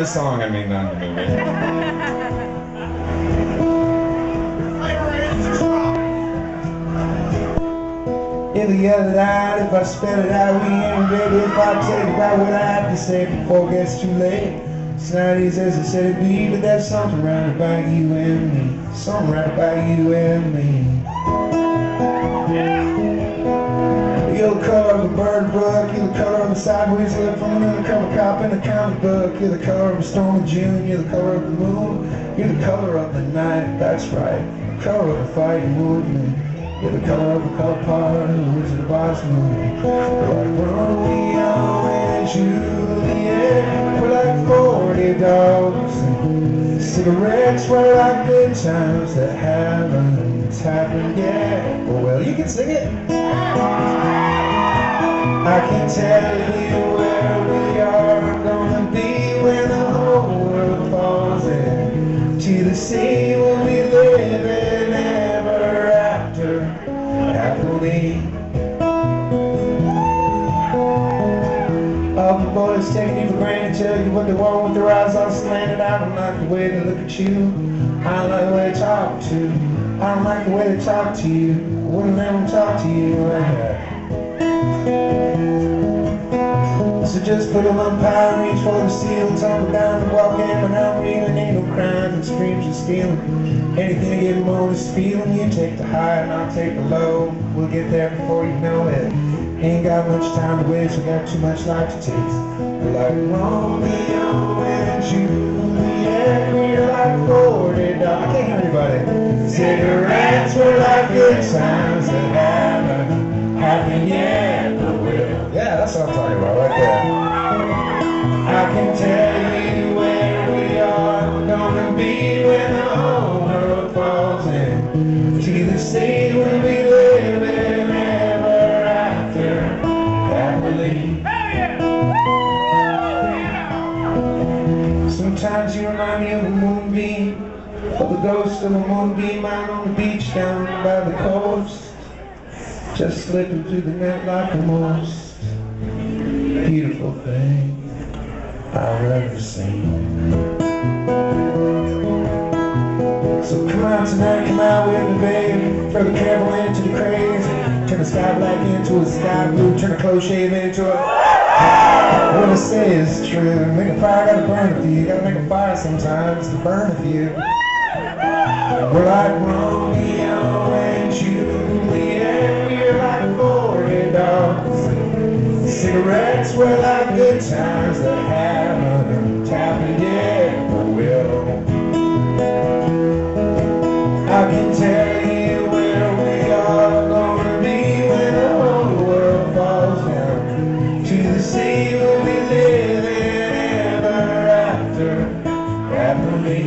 the song, I mean, not the movie. If I yell it out, if I spell it out, we ain't ready. If I tell you about what I have to say before it gets too late. It's not easy as I said it'd be, but there's something right about you and me. Something right about you and me. You're the color of a bird book, you're the color of a sideways look from an undercover cop in a comic book. You're the color of a storm of June, you're the color of the moon, you're the color of the night, that's right. The color of the fighting movement. You're the color of the color part of the Wizard of Oz movie. We're like Romeo and Juliet, we're like 40 dogs. And cigarettes were like good times that haven't happened yet. Well, you can sing it. I can tell you where we are gonna be when the whole world falls into the sea. We'll be living ever after, happily. All the boys taking you for granted, tell you what they want with their eyes all slanted. I don't like the way they look at you, I don't like the way they talk to. I don't like the way they talk to you, I wouldn't let them talk to you like that. So just put them on power, reach for the steel, tumble down and walk in, but I'm reeling, ain't no crimes and screams and stealing. Anything to get more this feeling, you take the high and I'll take the low. We'll get there before you know it. Ain't got much time to waste, we got too much life to taste. We're like Romeo and Juliet, we're like 40 dogs. I can't hear anybody. Cigarettes were like good times that haven't happened yet, but will. Yeah, that's what I'm talking about right there. I can tell you where we are gonna be when the whole world falls in. To the sea we'll be living ever after, happily. Sometimes you remind me of a moonbeam, of the ghost of a moonbeam out on the beach down by the coast. Just slipping through the net like the most beautiful thing I've ever seen. So come out tonight, come out with me, baby. Throw the candle into the craze. Turn the sky black into a sky blue. Turn the close shave into a... What I say is true. Make a fire, gotta burn with you. Gotta make a fire sometimes to burn with you. We're like Romeo and Juliet, we're like 40 dogs. Cigarettes were like good times that haven't happened yet, but will. I can tell you where we are gonna be when the whole world falls down. To the sea we'll be living ever after, happily.